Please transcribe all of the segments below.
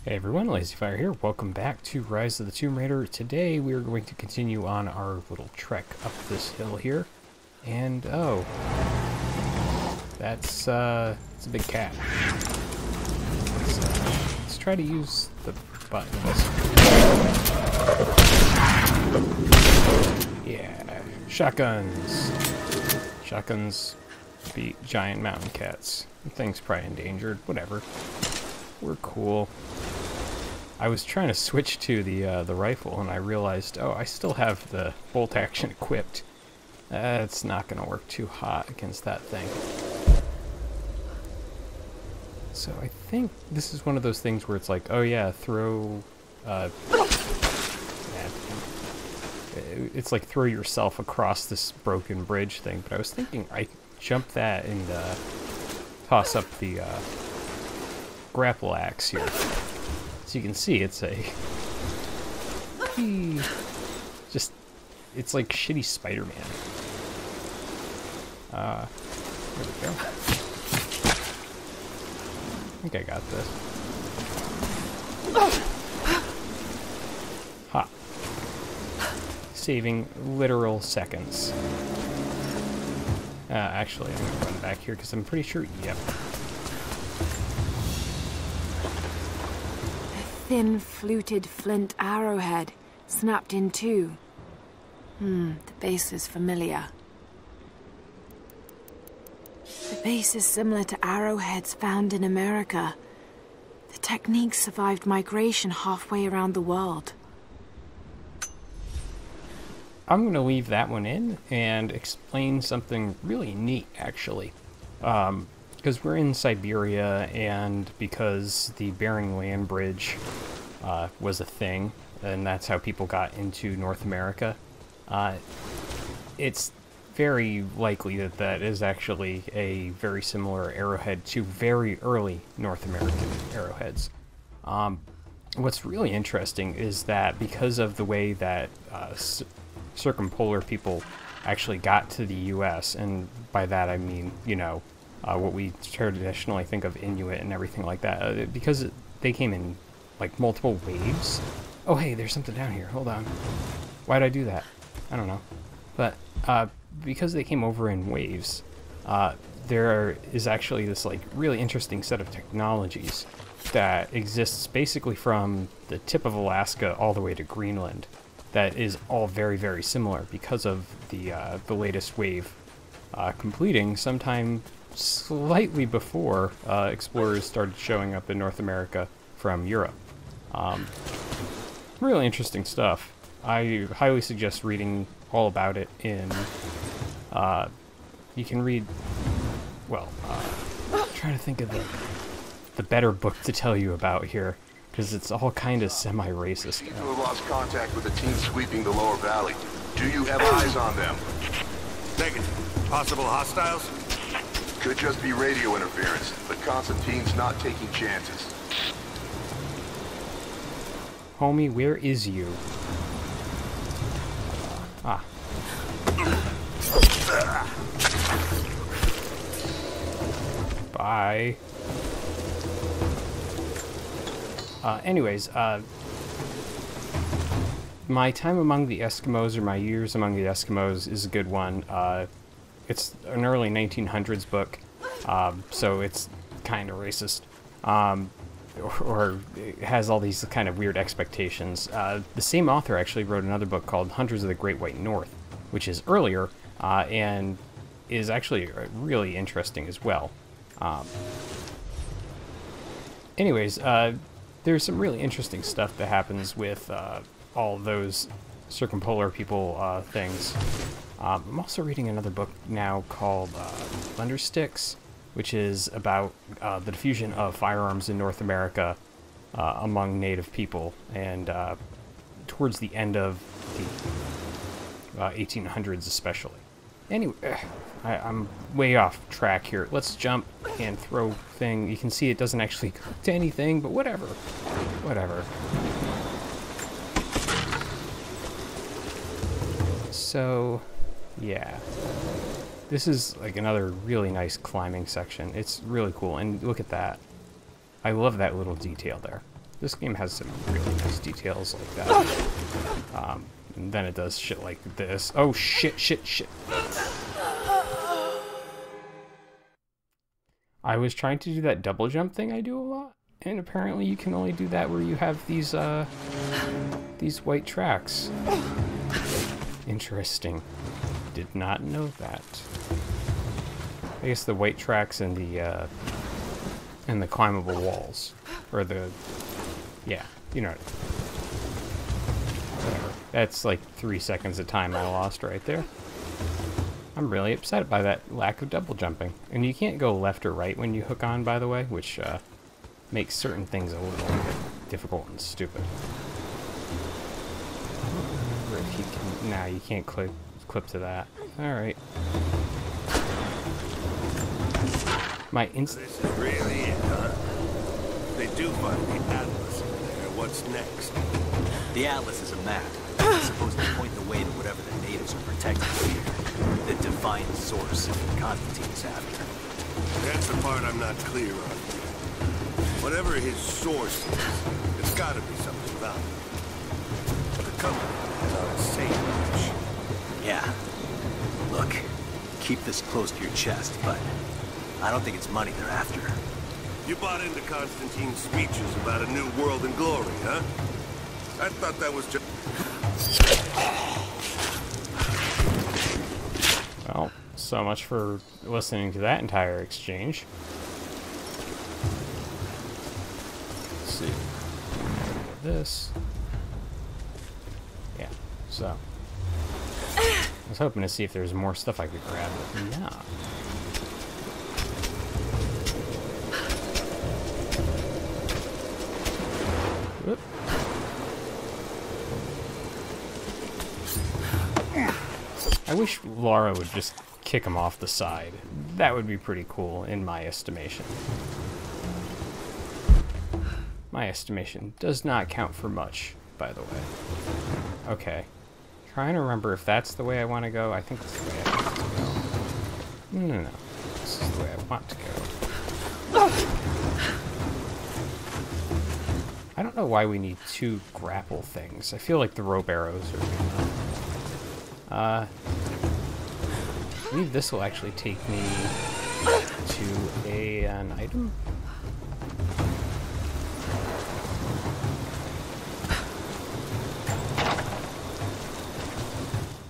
Hey everyone, LazyFire here. Welcome back to Rise of the Tomb Raider. Today we are going to continue on our little trek up this hill here. And, oh. It's a big cat. Let's try to use the buttons. Yeah, shotguns. Shotguns beat giant mountain cats. The thing's probably endangered, whatever. We're cool. I was trying to switch to the rifle, and I realized, oh, I still have the bolt action equipped. It's not going to work too hot against that thing. So I think this is one of those things where it's like, oh yeah, throw... it's like throw yourself across this broken bridge thing, but I was thinking I jump that and toss up the grapple axe here. So you can see it's a just it's like shitty Spider-Man. There we go. I think I got this. Ha. Saving literal seconds. Actually, I'm gonna run back here because I'm pretty sure. Yep. Thin, fluted flint arrowhead, snapped in two. The base is familiar. The base is similar to arrowheads found in America. The technique survived migration halfway around the world. I'm going to leave that one in and explain something really neat, actually. Because we're in Siberia, and because the Bering Land Bridge was a thing, and that's how people got into North America, it's very likely that that is actually a very similar arrowhead to very early North American arrowheads. What's really interesting is that because of the way that Circum-Polar people actually got to the U.S., and by that I mean, you know, what we traditionally think of Inuit and everything like that, because they came in like multiple waves. Oh hey, there's something down here, hold on. Why'd I do that? I don't know. But because they came over in waves, there is actually this like really interesting set of technologies that exists basically from the tip of Alaska all the way to Greenland that is all very, very similar because of the latest wave completing sometime slightly before explorers started showing up in North America from Europe. Really interesting stuff. I highly suggest reading all about it in... you can read... Well, I'm trying to think of the better book to tell you about here, because it's all kind of semi-racist. You have lost contact with the team sweeping the lower valley. Do you have eyes on them? Negative. Possible hostiles? Could just be radio interference, but Constantine's not taking chances. Homie, where is you? Bye. Anyways, my time among the Eskimos, or my years among the Eskimos, is a good one. It's an early 1900s book, so it's kind of racist, or it has all these kind of weird expectations. The same author actually wrote another book called Hunters of the Great White North, which is earlier, and is actually really interesting as well. Anyways, there's some really interesting stuff that happens with all those Circumpolar people things. I'm also reading another book now called Thundersticks, which is about the diffusion of firearms in North America among Native people, and towards the end of the 1800s especially. Anyway, I'm way off track here. Let's jump and throw thing. You can see it doesn't actually go to anything, but whatever. Whatever. So, yeah. This is like another really nice climbing section. It's really cool, and look at that. I love that little detail there. This game has some really nice details like that. And then it does shit like this. Oh, shit, shit, shit. I was trying to do that double jump thing I do a lot, and apparently you can only do that where you have these white tracks. Interesting. Did not know that. I guess the white tracks and the climbable walls, or the, yeah, you know, whatever. That's like 3 seconds of time I lost right there. I'm really upset by that lack of double jumping. And you can't go left or right when you hook on, by the way, which makes certain things a little bit difficult and stupid. I don't remember if you can... Nah, you can't clip to that. Alright. My This is really it, huh? They do find the Atlas in there. What's next? The Atlas is a map. It's supposed to point the way to whatever the natives are protecting here. The divine source Constantine's after. That's the part I'm not clear on. Whatever his source is, it's gotta be something valuable. The company is on a safe match. Yeah. Look, keep this close to your chest, but I don't think it's money they're after. You bought into Constantine's speeches about a new world in glory, huh? I thought that was just... Well, so much for listening to that entire exchange. Let's see. This. Yeah, so. I was hoping to see if there's more stuff I could grab, but no. Whoop. I wish Laura would just kick him off the side. That would be pretty cool, in my estimation. My estimation does not count for much, by the way. Okay. Trying to remember if that's the way I want to go. I think that's the way I want to go. No. This is the way I want to go. I don't know why we need 2 grapple things. I feel like the rope arrows are good enough. I believe this will actually take me to an item.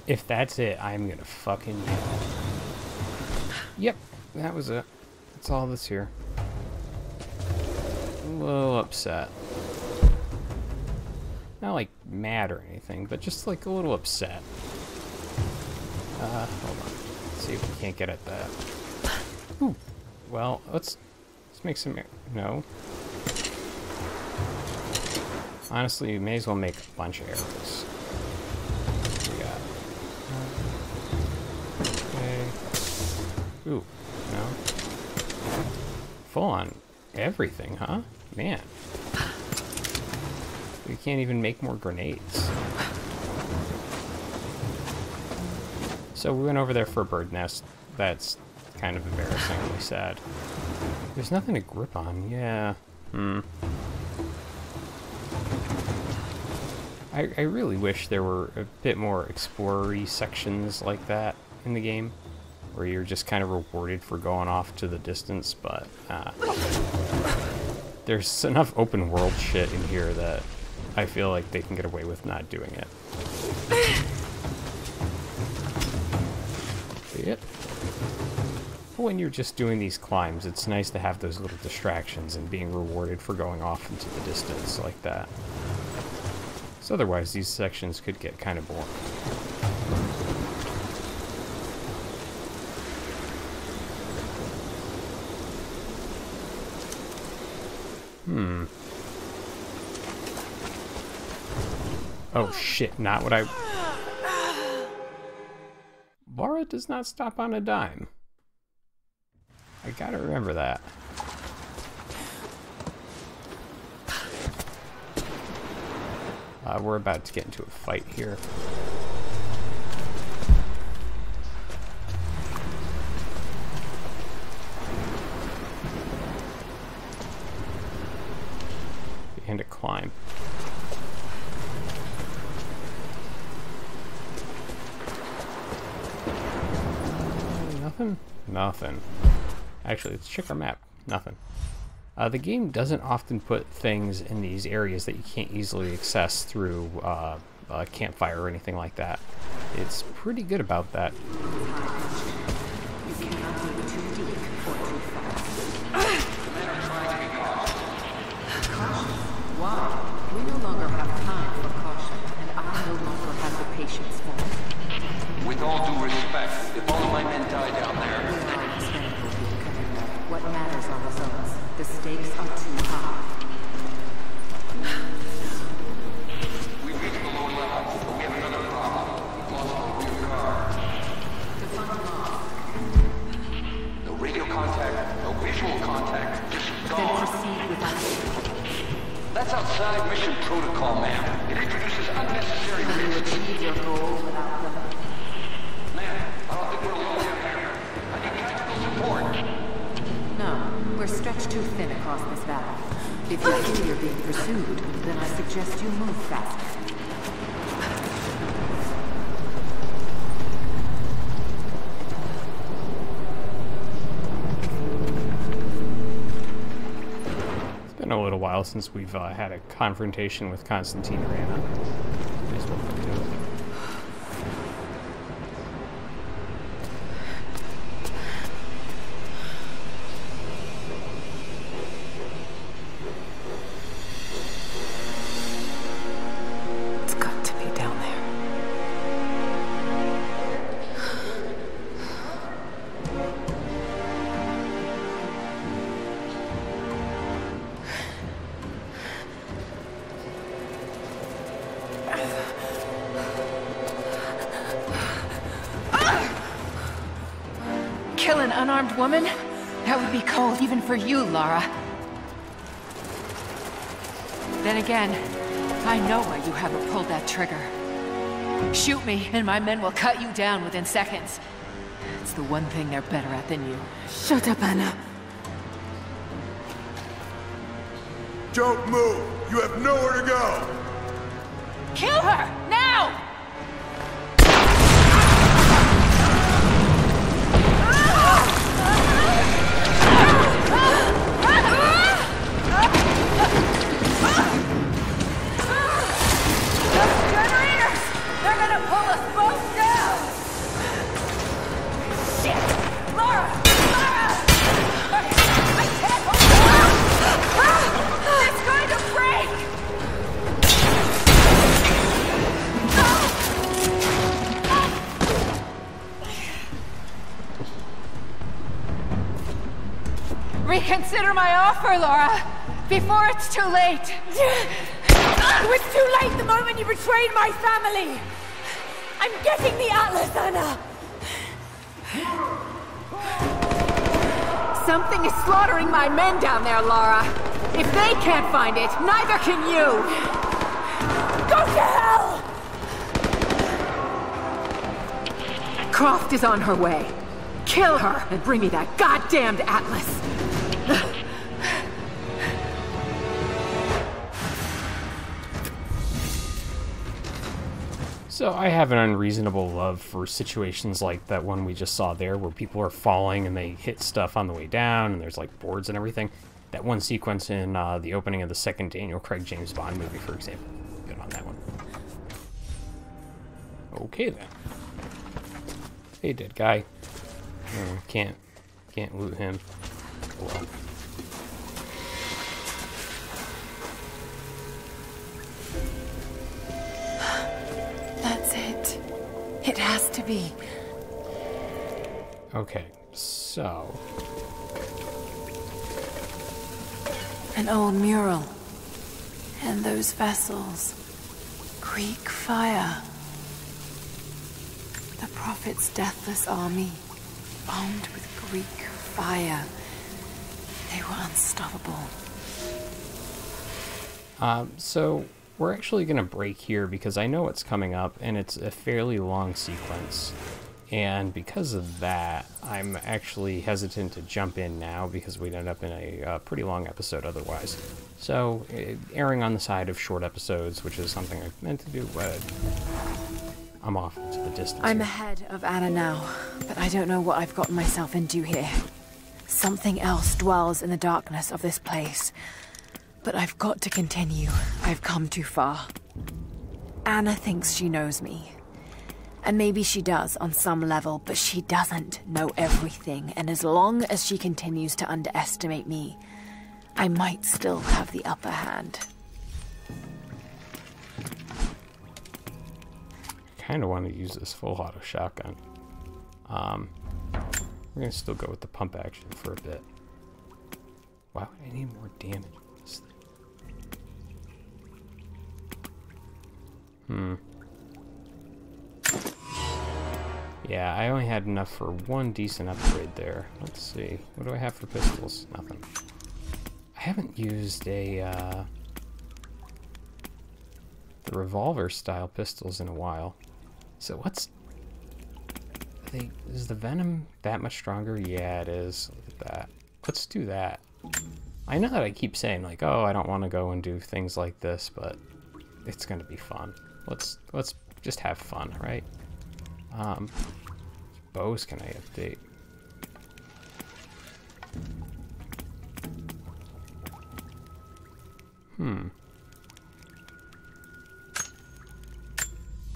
If that's it, I'm gonna fucking yell. Yep, that was it. That's all that's here. A little upset. Not like mad or anything, but just like a little upset. Hold on. Let's see if we can't get at that. Ooh. Well, let's make some... No. Honestly, we may as well make a bunch of arrows. What we got? Okay. Ooh. No. Full on everything, huh? Man. We can't even make more grenades. So we went over there for a bird nest. That's kind of embarrassingly sad. There's nothing to grip on. Yeah. I really wish there were a bit more explorer-y sections like that in the game, where you're just kind of rewarded for going off to the distance, but there's enough open world shit in here that I feel like they can get away with not doing it. Yep. When you're just doing these climbs, it's nice to have those little distractions and being rewarded for going off into the distance like that. So otherwise, these sections could get kind of boring. Oh shit, not what I... Laura does not stop on a dime. I gotta remember that. We're about to get into a fight here. And a climb. Nothing? Nothing. Actually, let's check our map. Nothing. The game doesn't often put things in these areas that you can't easily access through a campfire or anything like that. It's pretty good about that. Why? We no longer have time for caution, and I no longer have the patience for it. With all due respect, if all of my men die down there... We are expendable here, Commander. What matters are results. The stakes are too high. We reached the lower level, but we have another problem. We've lost our rear guard. Define loss. No radio contact, no visual contact, just Then gone. proceed with action. That's outside mission protocol, ma'am. It introduces unnecessary Will you risks. achieve your goal without them? Ma'am, I don't think we're alone down here. I need tactical support. No, we're stretched too thin across this valley. If you feel you're being pursued, then I suggest you move faster. It's been a little while since we've had a confrontation with Constantine or Anna. May as well do it. It's got to be down there. Kill an unarmed woman? That would be cold even for you, Lara. Then again, I know why you haven't pulled that trigger. Shoot me, and my men will cut you down within seconds. It's the one thing they're better at than you. Shut up, Anna. Don't move! You have nowhere to go! Kill her! Now! Generators! They're gonna pull us both down! Shit! Lara! Lara! I can't hold on! It's going to break! Reconsider my offer, Laura, before it's too late. It was too late the moment you betrayed my family! I'm getting the Atlas, Anna! Something is slaughtering my men down there, Lara. If they can't find it, neither can you. Go to hell! Croft is on her way. Kill her and bring me that goddamned Atlas. So I have an unreasonable love for situations like that one we just saw there, where people are falling and they hit stuff on the way down, and there's like boards and everything. That one sequence in the opening of the second Daniel Craig James Bond movie, for example. Good on that one. Okay then. Hey, dead guy. Can't loot him. Oh, well. That's it. It has to be. Okay, so... An old mural. And those vessels. Greek fire. The Prophet's deathless army. Armed with Greek fire. They were unstoppable. So we're actually going to break here because I know what's coming up, and it's a fairly long sequence. And because of that, I'm actually hesitant to jump in now because we'd end up in a pretty long episode otherwise. So, erring on the side of short episodes, which is something I meant to do, but I'm off into the distance. I'm here. ahead of Anna now, but I don't know what I've gotten myself into here. Something else dwells in the darkness of this place. But I've got to continue. I've come too far. Anna thinks she knows me. And maybe she does on some level, but she doesn't know everything. And as long as she continues to underestimate me, I might still have the upper hand. Kind of want to use this full auto shotgun. We're going to still go with the pump action for a bit. Why would I need more damage on this thing? Yeah, I only had enough for one decent upgrade there. Let's see. What do I have for pistols? Nothing. I haven't used the revolver style pistols in a while. So what's... Is the venom that much stronger? Yeah, it is. Look at that. Let's do that. I know that I keep saying, like, oh, I don't want to go and do things like this, but it's going to be fun. Let's just have fun, right? Bows can I update?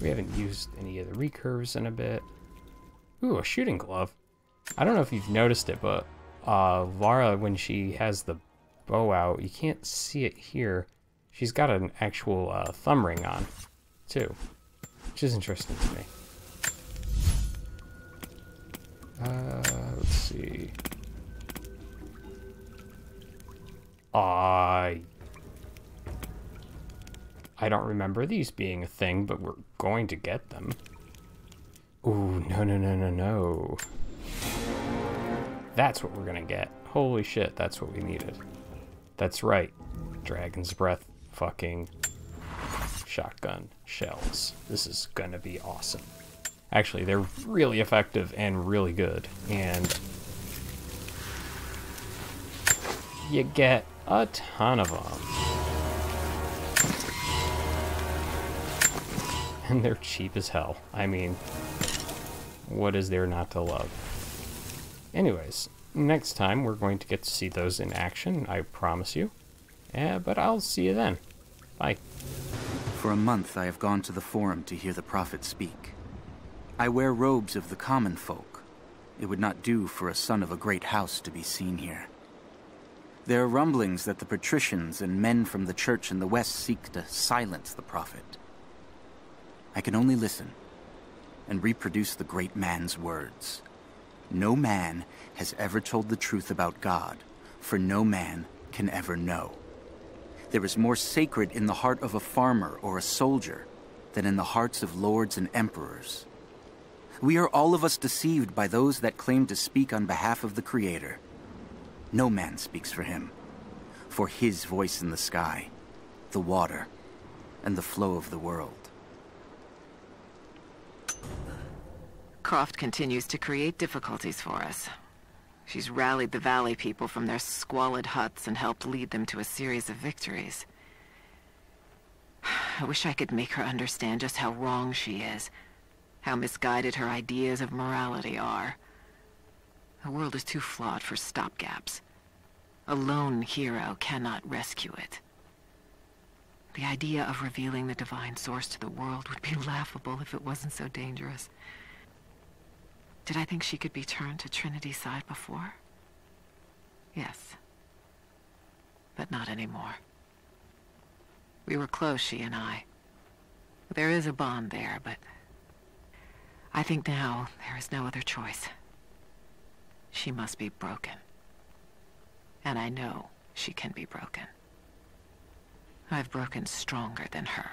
We haven't used any of the recurves in a bit. Ooh, a shooting glove. I don't know if you've noticed it, but Lara, when she has the bow out, you can't see it here. She's got an actual thumb ring on, too, which is interesting to me. Let's see. I don't remember these being a thing, but we're going to get them. Ooh, no. That's what we're gonna get. Holy shit, that's what we needed. That's right. Dragon's Breath fucking shotgun shells. This is gonna be awesome. Actually, they're really effective and really good. And you get a ton of them. And they're cheap as hell. I mean, what is there not to love? Anyways, next time we're going to get to see those in action, I promise you. But I'll see you then. Bye. For a month I have gone to the Forum to hear the Prophet speak. I wear robes of the common folk. It would not do for a son of a great house to be seen here. There are rumblings that the patricians and men from the church in the west seek to silence the Prophet. I can only listen and reproduce the great man's words. No man has ever told the truth about God, for no man can ever know. There is more sacred in the heart of a farmer or a soldier than in the hearts of lords and emperors. We are all of us deceived by those that claim to speak on behalf of the Creator. No man speaks for him, for his voice in the sky, the water, and the flow of the world. Croft continues to create difficulties for us. She's rallied the Valley people from their squalid huts and helped lead them to a series of victories. I wish I could make her understand just how wrong she is, how misguided her ideas of morality are. The world is too flawed for stopgaps. A lone hero cannot rescue it. The idea of revealing the divine source to the world would be laughable if it wasn't so dangerous. Did I think she could be turned to Trinity's side before? Yes. But not anymore. We were close, she and I. There is a bond there, but I think now there is no other choice. She must be broken. And I know she can be broken. I've broken stronger than her.